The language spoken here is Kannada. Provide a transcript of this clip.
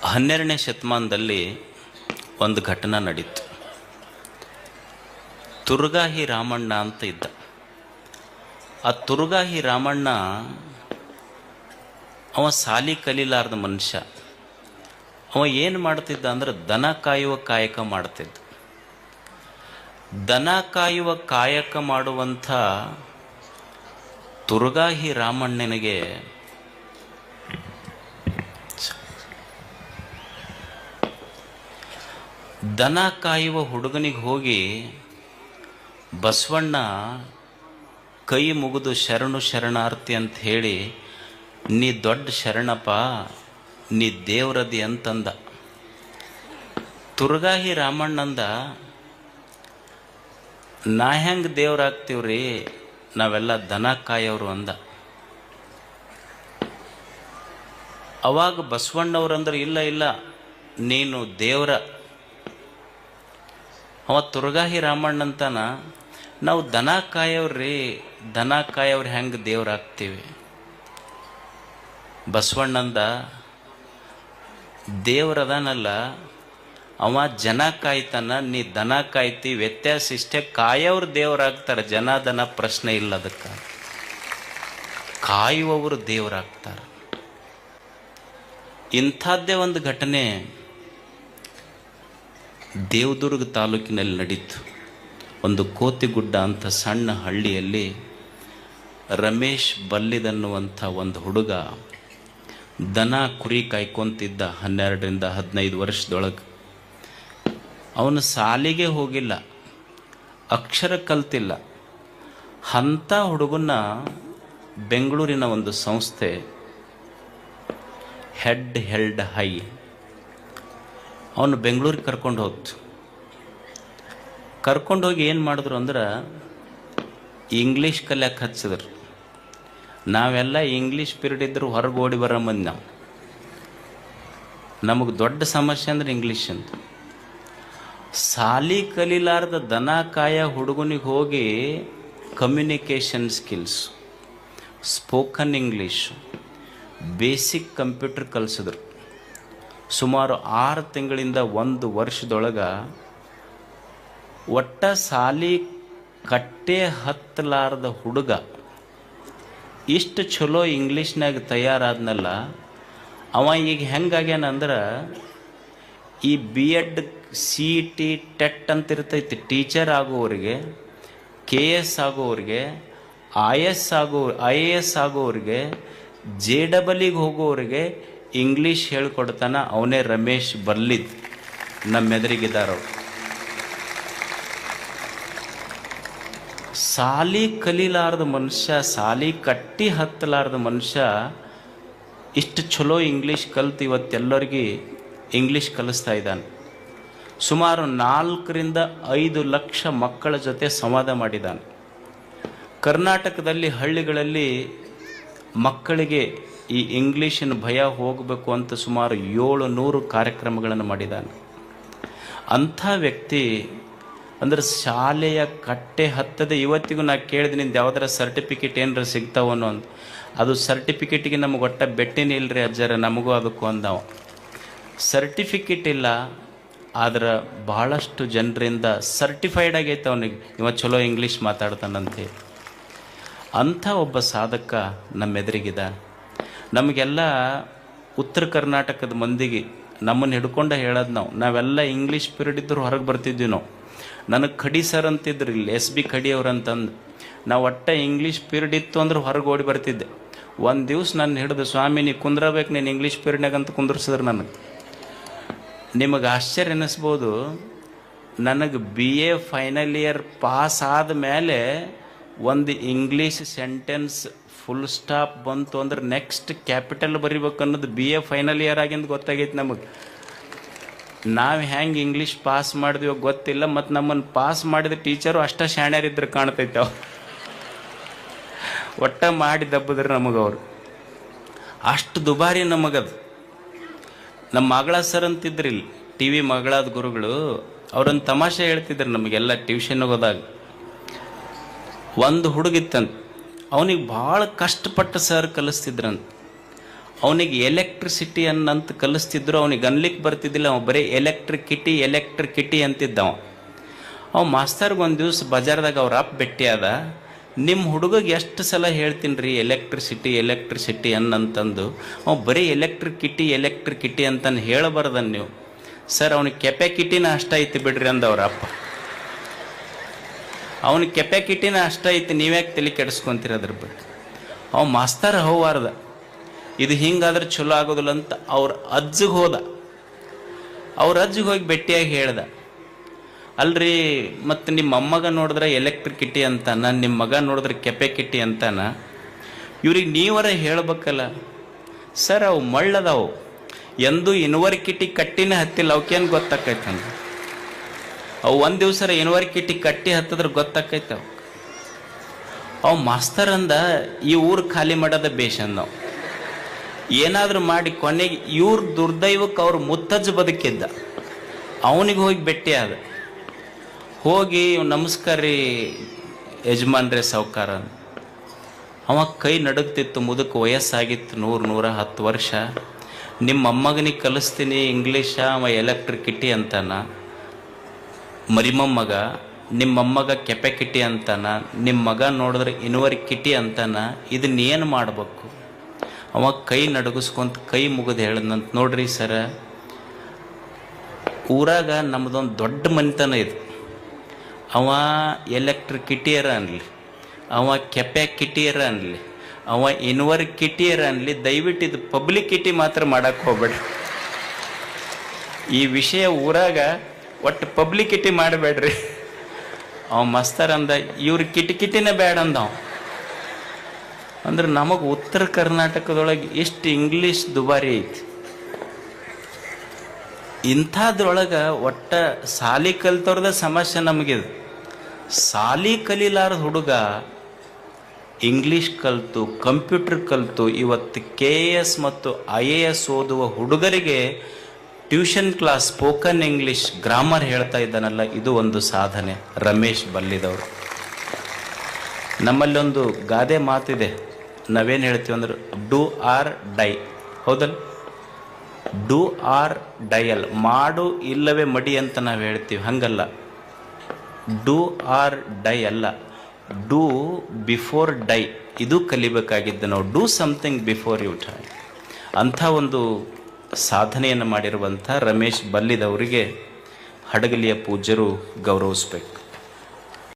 12ನೇ ಶತಮಾನದಲ್ಲಿ ಒಂದು ಘಟನೆ ನಡೀತು. ತುರ್ಗಾಹಿ ರಾಮಣ್ಣ ಅಂತ ಇದ್ದ. ಆ ತುರ್ಗಾಹಿ ರಾಮಣ್ಣ ಅವ ಸಾಲಿ ಕಲೀಲಾರ್ದ ಮನುಷ್ಯ. ಅವ ಏನು ಮಾಡ್ತಿದ್ದ ಅಂದ್ರೆ ದನ ಕಾಯುವ ಕಾಯಕ ಮಾಡ್ತಿದ್ದ. ದನ ಕಾಯುವ ಕಾಯಕ ಮಾಡುವಂಥ ತುರ್ಗಾಹಿ ರಾಮಣ್ಣನಿಗೆ ದನ ಕಾಯುವ ಹುಡುಗನಿಗೆ ಹೋಗಿ ಬಸವಣ್ಣ ಕೈ ಮುಗಿದು ಶರಣು ಶರಣಾರ್ಥಿ ಅಂತ ಹೇಳಿ, ನೀ ದೊಡ್ಡ ಶರಣಪ್ಪ, ನೀ ದೇವ್ರದಿ ಅಂತಂದ. ತುರ್ಗಾಹಿ ರಾಮಣ್ಣಂದ, ನಾ ಹೆಂಗೆ ದೇವ್ರಾಗ್ತೀವ್ರಿ, ನಾವೆಲ್ಲ ದನ ಕಾಯೋರು ಅಂದ. ಅವಾಗ ಬಸವಣ್ಣವ್ರಂದ್ರೆ, ಇಲ್ಲ ಇಲ್ಲ, ನೀನು ದೇವ್ರ. ಅವ ತುರ್ಗಾಹಿ ರಾಮಣ್ಣಂತಾನ, ನಾವು ದನ ಕಾಯವ್ರಿ, ದನ ಕಾಯವ್ರಿ ಹೆಂಗೆ ದೇವ್ರಾಗ್ತೀವಿ. ಬಸವಣ್ಣಂದ, ದೇವ್ರದಾನಲ್ಲ ಅವ ಜನ ಕಾಯ್ತಾನ, ನೀ ದನ ಕಾಯ್ತಿ, ವ್ಯತ್ಯಾಸ ಇಷ್ಟೇ, ಕಾಯವ್ರು ದೇವರಾಗ್ತಾರೆ, ಜನ ದನ ಪ್ರಶ್ನೆ ಇಲ್ಲ. ಅದಕ್ಕೆ ಕಾಯುವವರು ದೇವರಾಗ್ತಾರೆ. ಇಂಥದ್ದೇ ಒಂದು ಘಟನೆ ದೇವದುರ್ಗ ತಾಲೂಕಿನಲ್ಲಿ ನಡೀತು. ಒಂದು ಕೋತಿಗುಡ್ಡ ಅಂತ ಸಣ್ಣ ಹಳ್ಳಿಯಲ್ಲಿ ರಮೇಶ್ ಬಲ್ಲಿದನ್ನುವಂಥ ಒಂದು ಹುಡುಗ ದನ ಕುರಿ ಕಾಯ್ಕೊಂತಿದ್ದ. 12ರಿಂದ 15 ವರ್ಷದೊಳಗೆ. ಅವನು ಸಾಲಿಗೆ ಹೋಗಿಲ್ಲ, ಅಕ್ಷರ ಕಲ್ತಿಲ್ಲ. ಅಂಥ ಹುಡುಗನ್ನ ಬೆಂಗಳೂರಿನ ಒಂದು ಸಂಸ್ಥೆ ಹೆಡ್ ಹೆಲ್ಡ್ ಹೈ ಅವನು ಬೆಂಗಳೂರಿಗೆ ಕರ್ಕೊಂಡು ಹೋಗ್ತು. ಕರ್ಕೊಂಡೋಗಿ ಏನು ಮಾಡಿದ್ರು ಅಂದ್ರೆ ಇಂಗ್ಲೀಷ್ ಕಲಿಯಕ್ಕೆ ಹಚ್ಚಿದ್ರು. ನಾವೆಲ್ಲ ಇಂಗ್ಲೀಷ್ ಪೀರಿಯಡ್ ಇದ್ದರೂ ಹೊರಗೆ ಓಡಿ ಬರೋ ಮಂದಿ ನಾವು. ನಮಗೆ ದೊಡ್ಡ ಸಮಸ್ಯೆ ಅಂದ್ರೆ ಇಂಗ್ಲೀಷ್ ಅಂತ. ಸಾಲಿ ಕಲೀಲಾರ್ದ ದನ ಕಾಯ ಹುಡುಗನಿಗೆ ಹೋಗಿ communication skills, spoken English, basic computer ಕಲಿಸಿದ್ರು. ಸುಮಾರು 6 ತಿಂಗಳಿಂದ 1 ವರ್ಷದೊಳಗೆ ಒಟ್ಟ ಸಾಲಿ ಕಟ್ಟೆ ಹತ್ತಲಾರ್ದ ಹುಡುಗ ಇಷ್ಟು ಚಲೋ ಇಂಗ್ಲೀಷ್ನಾಗ ತಯಾರಾದ್ನಲ್ಲ. ಅವ ಈಗ ಹೆಂಗಾಗ್ಯಾನಂದ್ರೆ, ಈ BEd CET ಟೆಟ್ ಅಂತ ಇರ್ತೈತಿ, ಟೀಚರ್ ಆಗೋರಿಗೆ, KS ಆಗೋರಿಗೆ, IAS ಆಗೋರಿಗೆ, JEE ಹೋಗೋರಿಗೆ ಇಂಗ್ಲೀಷ್ ಹೇಳ್ಕೊಡ್ತಾನ. ಅವನೇ ರಮೇಶ್ ಬಲ್ಲಿದ್, ನಮ್ಮೆದುರಿಗಿದ್ದಾರವ್ರು. ಸಾಲಿ ಕಲೀಲಾರ್ದ ಮನುಷ್ಯ, ಸಾಲಿ ಕಟ್ಟಿ ಹತ್ತಲಾರ್ದ ಮನುಷ್ಯ ಇಷ್ಟು ಚಲೋ ಇಂಗ್ಲೀಷ್ ಕಲ್ತು ಇವತ್ತೆಲ್ಲರಿಗೆ ಇಂಗ್ಲೀಷ್ ಕಲಿಸ್ತಾ ಇದ್ದಾನೆ. ಸುಮಾರು 4ರಿಂದ 5 ಲಕ್ಷ ಮಕ್ಕಳ ಜೊತೆ ಸಂವಾದ ಮಾಡಿದ್ದಾನೆ. ಕರ್ನಾಟಕದಲ್ಲಿ ಹಳ್ಳಿಗಳಲ್ಲಿ ಮಕ್ಕಳಿಗೆ ಈ ಇಂಗ್ಲೀಷಿನ ಭಯ ಹೋಗಬೇಕು ಅಂತ ಸುಮಾರು 700 ಕಾರ್ಯಕ್ರಮಗಳನ್ನು ಮಾಡಿದ್ದಾನೆ. ಅಂಥ ವ್ಯಕ್ತಿ ಅಂದ್ರೆ ಶಾಲೆಯ ಕಟ್ಟೆ ಹತ್ತದೆ. ಇವತ್ತಿಗೂ ನಾ ಕೇಳಿದೆ, ನಿಂದು ಯಾವ್ದಾರ ಸರ್ಟಿಫಿಕೇಟ್ ಏನಾರ ಸಿಗ್ತಾವನ್ನೋ ಅಂತ. ಅದು ಸರ್ಟಿಫಿಕೇಟಿಗೆ ನಮಗೆ ಒಟ್ಟ ಬೆಟ್ಟಿನೇ ಇಲ್ಲರಿ ಅಜ್ಜರ, ನಮಗೂ ಅದಕ್ಕೂ ಅಂದವ. ಸರ್ಟಿಫಿಕೇಟ್ ಇಲ್ಲ, ಆದ್ರೆ ಬಹಳಷ್ಟು ಜನರಿಂದ ಸರ್ಟಿಫೈಡ್ ಆಗೈತೆ ಅವನಿಗೆ, ಇವ ಚಲೋ ಇಂಗ್ಲೀಷ್ ಮಾತಾಡ್ತಾನಂತೆ. ಅಂಥ ಒಬ್ಬ ಸಾಧಕ ನಮ್ಮೆದುರಿಗಿದ. ನಮಗೆಲ್ಲ ಉತ್ತರ ಕರ್ನಾಟಕದ ಮಂದಿಗೆ ನಮ್ಮನ್ನು ಹಿಡ್ಕೊಂಡ ಹೇಳೋದು, ನಾವೆಲ್ಲ ಇಂಗ್ಲೀಷ್ ಪೀರಿಯಡ್ ಇದ್ದರೂ ಹೊರಗೆ ಬರ್ತಿದ್ವಿ ನಾವು. ನನಗೆ ಖಡಿ ಸರ್ ಅಂತಿದ್ರು ಇಲ್ಲಿ, SB ಖಡಿ ಅವ್ರಂತಂದು. ನಾವು ಒಟ್ಟ ಇಂಗ್ಲೀಷ್ ಪೀರಿಯಡ್ ಇತ್ತು ಅಂದ್ರೆ ಹೊರಗೆ ಓಡಿ ಬರ್ತಿದ್ದೆ. ಒಂದು ದಿವ್ಸ ನಾನು ಹಿಡಿದು, ಸ್ವಾಮಿ ನೀ ಕುಂದ್ರಬೇಕು, ನೀನು ಇಂಗ್ಲೀಷ್ ಪೀರಿಯಡ್ನಾಗ ಅಂತ ಕುಂದ್ರಿಸಿದ್ರು ನನಗೆ. ನಿಮಗೆ ಆಶ್ಚರ್ಯ ಅನ್ನಿಸ್ಬೋದು, ನನಗೆ BA ಫೈನಲ್ ಇಯರ್ ಪಾಸ್ ಆದಮೇಲೆ ಒಂದು ಇಂಗ್ಲೀಷ್ ಸೆಂಟೆನ್ಸ್ ಫುಲ್ ಸ್ಟಾಪ್ ಬಂತು ಅಂದ್ರೆ ನೆಕ್ಸ್ಟ್ ಕ್ಯಾಪಿಟಲ್ ಬರಿಬೇಕು ಅನ್ನೋದು BA ಫೈನಲ್ ಇಯರ್ ಆಗಿಂದ ಗೊತ್ತಾಗೈತೆ ನಮಗೆ. ನಾವು ಹೆಂಗೆ ಇಂಗ್ಲೀಷ್ ಪಾಸ್ ಮಾಡಿದ್ವಿ ಗೊತ್ತಿಲ್ಲ, ಮತ್ತು ನಮ್ಮನ್ನು ಪಾಸ್ ಮಾಡಿದ ಟೀಚರು ಅಷ್ಟ ಶಾಣ್ಯರಿದ್ರೆ ಕಾಣ್ತೈತೆ. ಅವ್ರು ಒಟ್ಟ ಮಾಡಿ ದಬ್ಬದ್ರೆ ನಮಗವ್ರು ಅಷ್ಟು ದುಬಾರಿ ನಮಗದು. ನಮ್ಮ ಮಗಳ ಸರ್ ಅಂತಿದ್ರಿಲ್ಲ, TV ಮಗಳಾದ ಗುರುಗಳು, ಅವ್ರೊಂದು ತಮಾಷೆ ಹೇಳ್ತಿದ್ರು ನಮಗೆಲ್ಲ ಟ್ಯೂಷನ್ಗೆ ಹೋದಾಗ. ಒಂದು ಹುಡುಗಿತ್ತಂತ, ಅವನಿಗೆ ಭಾಳ ಕಷ್ಟಪಟ್ಟು ಸರ್ ಕಲಿಸ್ತಿದ್ರಂತ. ಅವನಿಗೆ ಎಲೆಕ್ಟ್ರಿಸಿಟಿ ಅನ್ನಂತ ಕಲಿಸ್ತಿದ್ರು, ಅವನಿಗೆ ಅನ್ಲಿಕ್ಕೆ ಬರ್ತಿದ್ದಿಲ್ಲ. ಅವ ಬರೀ ಎಲೆಕ್ಟ್ರಿಕಿಟಿ ಅಂತಿದ್ದವ. ಅವ ಮಾಸ್ತರ್ಗೆ ಒಂದು ದಿವ್ಸ ಬಜಾರ್ದಾಗ ಅವ್ರ ಅಪ್ಪ ಭೇಟಿಯಾದ. ನಿಮ್ಮ ಹುಡುಗಗೆ ಎಷ್ಟು ಸಲ ಹೇಳ್ತೀನಿ ರೀ ಎಲೆಕ್ಟ್ರಿಸಿಟಿ ಅನ್ನಂತಂದು, ಅವ ಬರೀ ಎಲೆಕ್ಟ್ರಿಕಿಟಿ ಅಂತಂದು ಹೇಳಬಾರ್ದನ್ ನೀವು. ಸರ್ ಅವನಿಗೆ ಕೆಪಾಕಿಟಿನ ಅಷ್ಟ ಐತಿ ಬಿಡ್ರಿ ಅಂದವ್ರ ಅಪ್ಪ. ಅವನಿಗೆ ಕೆಪಾಕಿಟಿನ ಅಷ್ಟ ಐತಿ, ನೀವ್ಯಾಕೆ ತಲೆ ಕೆಡಿಸ್ಕೊಂತೀರ ಅದ್ರ ಬಗ್ಗೆ. ಅವ ಮಾಸ್ತರ್ ಹೋವಾರ್ದ, ಇದು ಹಿಂಗಾದ್ರೆ ಚಲೋ ಆಗೋದಿಲ್ಲ ಅಂತ ಅವ್ರ ಅಜ್ಜಿಗೆ ಹೋದ. ಅವ್ರ ಅಜ್ಜಿಗೆ ಹೋಗಿ ಭೇಟಿಯಾಗಿ ಹೇಳ್ದ, ಅಲ್ರಿ ಮತ್ತು ನಿಮ್ಮ ಅಮ್ಮಗ ನೋಡಿದ್ರೆ ಎಲೆಕ್ಟ್ರಿಕಿಟಿ ಅಂತಾನ, ನಿಮ್ಮ ಮಗ ನೋಡಿದ್ರೆ ಕೆಪಾಕಿಟಿ ಅಂತಾನ, ಇವ್ರಿಗೆ ನೀವರ ಹೇಳ್ಬೇಕಲ್ಲ. ಸರ್ ಅವು ಮಳ್ಳದವು, ಎಂದೂ ಯೂನಿವರ್ಸಿಟಿ ಕಟ್ಟಿನೇ ಹತ್ತಿಲ್ಲ, ಅವಕ್ಕೇನು ಗೊತ್ತಾಕೈತಂದ. ಅವು ಒಂದು ದಿವ್ಸ ಯೂನಿವರ್ಸಿಟಿ ಕಟ್ಟಿ ಹತ್ತಿದ್ರೆ ಗೊತ್ತಾಕೈತೆ ಅವು ಮಾಸ್ತರ್ ಅಂದ, ಈ ಊರು ಖಾಲಿ ಮಾಡೋದ ಬೇಷ್ ಅಂದವು. ಏನಾದರೂ ಮಾಡಿ ಕೊನೆಗೆ ಇವ್ರ ದುರ್ದೈವಕ್ಕೆ ಅವ್ರ ಮುತ್ತಜ್ಜ ಬದುಕಿದ್ದ. ಅವನಿಗೆ ಹೋಗಿ ಭೇಟಿ ಆದ. ಹೋಗಿ ನಮಸ್ಕಾರ ರೀ ಯಜಮಾನ್ರೆ ಸಾವ್ಕಾರ. ಅವ ಕೈ ನಡುಗ್ತಿತ್ತು, ಮುದಕ್ಕೆ ವಯಸ್ಸಾಗಿತ್ತು 110 ವರ್ಷ. ನಿಮ್ಮ ಮೊಮ್ಮಗನಿಗೆ ಕಲಿಸ್ತೀನಿ ಇಂಗ್ಲೀಷ, ಅವ ಎಲೆಕ್ಟ್ರಿಕಿಟಿ ಅಂತಾನ. ಮರಿಮೊಮ್ಮಗ ನಿಮ್ಮ ಮೊಮ್ಮಗ ಕೆಪಾಕಿಟಿ ಅಂತಾನ, ನಿಮ್ಮ ಮಗ ನೋಡಿದ್ರೆ ಯೂನಿವರ್ಸಿಟಿ ಅಂತಾನ. ಇದನ್ನೇನು ಮಾಡಬೇಕು? ಅವ ಕೈ ನಡಗಿಸ್ಕೊಂತ ಕೈ ಮುಗಿದು ಹೇಳಿದಂತ, ನೋಡ್ರಿ ಸರ, ಊರಾಗ ನಮ್ಮದೊಂದು ದೊಡ್ಡ ಮನೆತನ ಇದು. ಅವ ಎಲೆಕ್ಟ್ರಿಕಿಟಿಯರ ಅನ್ಲಿ, ಅವ ಕೆಪಾಕಿಟಿಯರ ಅನ್ಲಿ, ಅವ ಯೂನಿವರ್ಸಿಟಿಯರ ಅನ್ಲಿ, ದಯವಿಟ್ಟು ಇದು ಪಬ್ಲಿಕಿಟಿ ಮಾತ್ರ ಮಾಡಕ್ಕೆ ಹೋಗ್ಬೇಡ್ರಿ. ಈ ವಿಷಯ ಊರಾಗ ಒಟ್ಟು ಪಬ್ಲಿಕಿಟಿ ಮಾಡಬೇಡ್ರಿ. ಅವ ಮಸ್ತರ್ ಅಂದ, ಇವ್ರ ಕಿಟಿಕಿಟಿನೇ ಬೇಡ ಅಂದವ. ಅಂದ್ರೆ ನಮಗೆ ಉತ್ತರ ಕರ್ನಾಟಕದೊಳಗೆ ಎಷ್ಟು ಇಂಗ್ಲೀಷ್ ದುಬಾರಿ ಐತಿ. ಇಂಥದ್ರೊಳಗೆ ಒಟ್ಟ ಸಾಲಿ ಕಲ್ತವ್ರದ ಸಮಸ್ಯೆ ನಮಗಿದು. ಸಾಲಿ ಕಲೀಲಾರ್ದ ಹುಡುಗ ಇಂಗ್ಲೀಷ್ ಕಲಿತು, ಕಂಪ್ಯೂಟರ್ ಕಲಿತು ಇವತ್ತು KS ಮತ್ತು IAS ಓದುವ ಹುಡುಗರಿಗೆ tuition class, spoken English, grammar ಹೇಳ್ತಾ ಇದ್ದಾನಲ್ಲ, ಇದು ಒಂದು ಸಾಧನೆ. ರಮೇಶ್ ಬಲ್ಲಿದವರು. ನಮ್ಮಲ್ಲಿ ಒಂದು ಗಾದೆ ಮಾತಿದೆ, ನಾವೇನು ಹೇಳ್ತೀವಿ ಅಂದ್ರೆ ಡೂ ಆರ್ ಡೈ. ಹೌದಲ್ಲ? ಡೂ ಆರ್ ಡೈಯಲ್, ಮಾಡು ಇಲ್ಲವೇ ಮಡಿ ಅಂತ ನಾವು ಹೇಳ್ತೀವಿ. ಹಂಗಲ್ಲ, ಡೂ ಆರ್ ಡೈ ಅಲ್ಲ, ಡೂ ಬಿಫೋರ್ ಡೈ. ಇದು ಕಲಿಬೇಕಾಗಿದ್ದು ನಾವು. Do something before you die. ಅಂಥ ಒಂದು ಸಾಧನೆಯನ್ನು ಮಾಡಿರುವಂಥ ರಮೇಶ್ ಬಲ್ಲಿದವರಿಗೆ ಹಡಗಲಿಯ ಪೂಜ್ಯರು ಗೌರವಿಸ್ಬೇಕು.